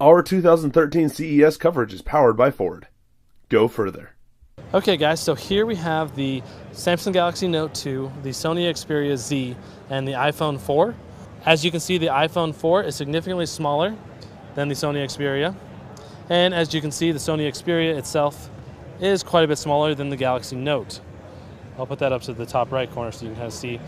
Our 2013 CES coverage is powered by Ford. Go further. Okay guys, so here we have the Samsung Galaxy Note 2, the Sony Xperia Z, and the iPhone 4. As you can see, the iPhone 4 is significantly smaller than the Sony Xperia. And as you can see, the Sony Xperia itself is quite a bit smaller than the Galaxy Note. I'll put that up to the top right corner so you can kind of see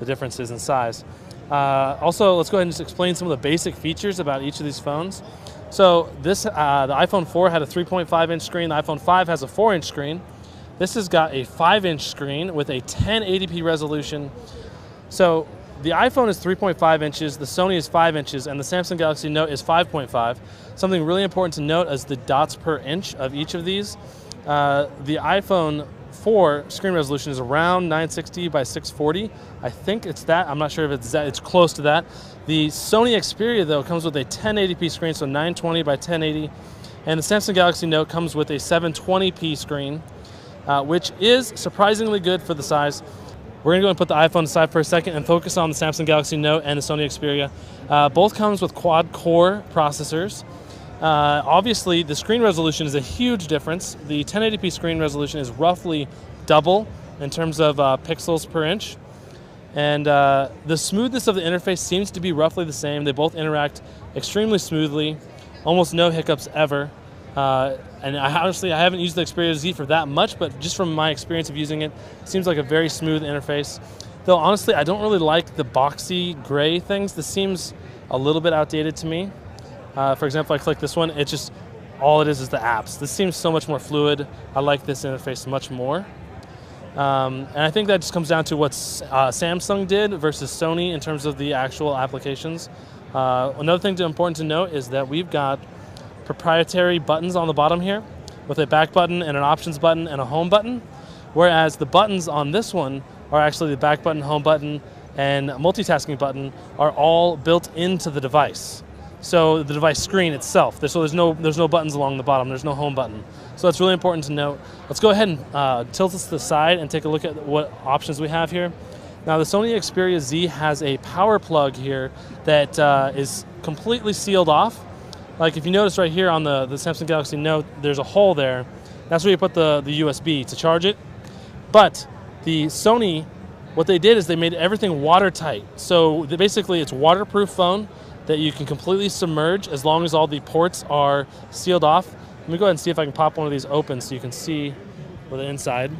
the differences in size. Also, let's go ahead and just explain some of the basic features about each of these phones. So the iPhone 4 had a 3.5-inch screen. The iPhone 5 has a 4-inch screen. This has got a 5-inch screen with a 1080p resolution. So the iPhone is 3.5 inches, the Sony is 5 inches, and the Samsung Galaxy Note is 5.5. Something really important to note is the dots per inch of each of these. The iPhone 4 screen resolution is around 960 by 640. I think it's that. I'm not sure if it's that. It's close to that. The Sony Xperia, though, comes with a 1080p screen, so 920 by 1080. And the Samsung Galaxy Note comes with a 720p screen, which is surprisingly good for the size. We're going to go and put the iPhone aside for a second and focus on the Samsung Galaxy Note and the Sony Xperia. Both comes with quad-core processors. Obviously, the screen resolution is a huge difference. The 1080p screen resolution is roughly double in terms of pixels per inch. And the smoothness of the interface seems to be roughly the same. They both interact extremely smoothly, almost no hiccups ever. And honestly, I haven't used the Xperia Z for that much, but just from my experience of using it, it seems like a very smooth interface. Though honestly, I don't really like the boxy gray things. This seems a little bit outdated to me. For example, I click this one, it's just, all it is the apps. This seems so much more fluid. I like this interface much more. And I think that just comes down to what Samsung did versus Sony in terms of the actual applications. Another thing important to note is that we've got proprietary buttons on the bottom here with a back button and an options button and a home button, whereas the buttons on this one are actually the back button, home button, and multitasking button are all built into the device. So the device screen itself, there's no buttons along the bottom, there's no home button. So that's really important to note. Let's go ahead and tilt this to the side and take a look at what options we have here. Now the Sony Xperia Z has a power plug here that is completely sealed off. Like if you notice right here on the Samsung Galaxy Note, there's a hole there. That's where you put the USB to charge it. But the Sony, what they did is they made everything watertight. So basically it's a waterproof phone that you can completely submerge as long as all the ports are sealed off. Let me go ahead and see if I can pop one of these open so you can see what the inside.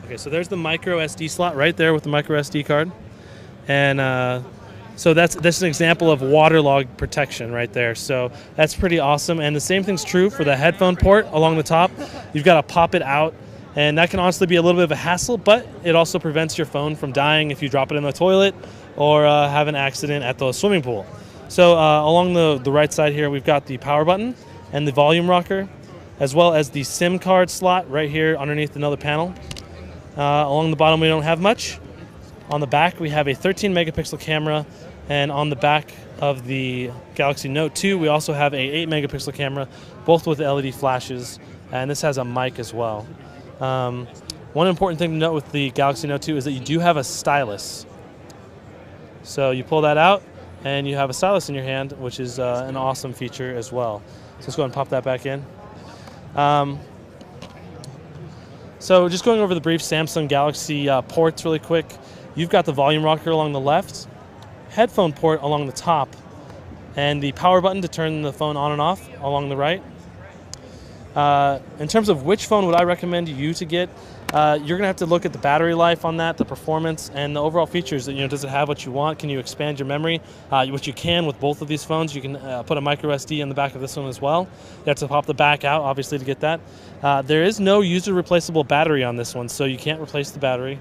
Okay, so there's the micro SD slot right there with the micro SD card. And so that's an example of waterlog protection right there. So that's pretty awesome. And the same thing's true for the headphone port along the top. You've got to pop it out. And that can honestly be a little bit of a hassle, but it also prevents your phone from dying if you drop it in the toilet or have an accident at the swimming pool. So along the right side here, we've got the power button and the volume rocker, as well as the SIM card slot right here underneath another panel. Along the bottom, we don't have much. On the back, we have a 13 megapixel camera, and on the back of the Galaxy Note 2, we also have a 8 megapixel camera, both with LED flashes, and this has a mic as well. One important thing to note with the Galaxy Note 2 is that you do have a stylus. So you pull that out and you have a stylus in your hand, which is an awesome feature as well. So let's go ahead and pop that back in. So just going over the brief Samsung Galaxy ports really quick. You've got the volume rocker along the left, headphone port along the top, and the power button to turn the phone on and off along the right. In terms of which phone would I recommend you to get, you're going to have to look at the battery life on that, the performance, and the overall features. Does it have what you want? Can you expand your memory? Which you can with both of these phones. You can put a micro SD in the back of this one as well. You have to pop the back out, obviously, to get that. There is no user replaceable battery on this one, so you can't replace the battery.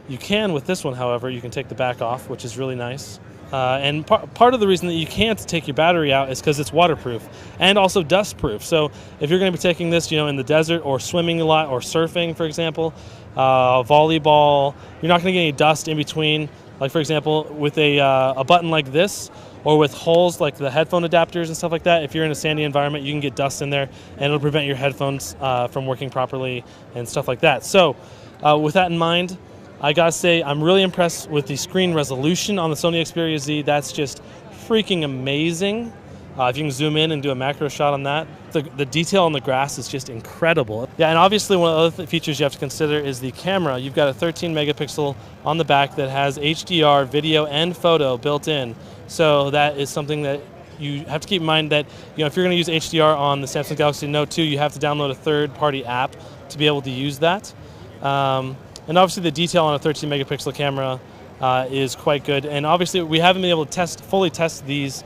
You can with this one, however. You can take the back off, which is really nice. And part of the reason that you can't take your battery out is because it's waterproof and also dust-proof. So if you're going to be taking this, in the desert or swimming a lot or surfing, for example, volleyball, you're not going to get any dust in between. Like, for example, with a button like this or with holes like the headphone adapters and stuff like that, if you're in a sandy environment, you can get dust in there and it'll prevent your headphones from working properly and stuff like that. So with that in mind, I gotta say, I'm really impressed with the screen resolution on the Sony Xperia Z. That's just freaking amazing. If you can zoom in and do a macro shot on that, the detail on the grass is just incredible. Yeah, and obviously one of the other features you have to consider is the camera. You've got a 13 megapixel on the back that has HDR video and photo built in. So that is something that you have to keep in mind, that if you're going to use HDR on the Samsung Galaxy Note 2, you have to download a third-party app to be able to use that. And obviously the detail on a 13 megapixel camera is quite good. And obviously we haven't been able to fully test these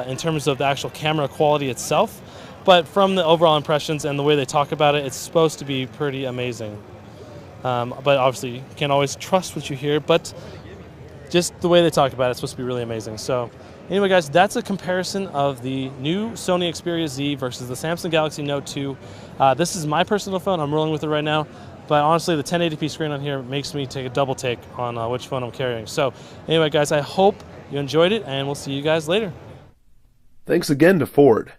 in terms of the actual camera quality itself, but from the overall impressions and the way they talk about it, it's supposed to be pretty amazing. But obviously you can't always trust what you hear, but just the way they talk about it, it's supposed to be really amazing. So anyway, guys, that's a comparison of the new Sony Xperia Z versus the Samsung Galaxy Note 2. This is my personal phone. I'm rolling with it right now. But honestly, the 1080p screen on here makes me take a double take on which phone I'm carrying. So anyway, guys, I hope you enjoyed it, and we'll see you guys later. Thanks again to Ford.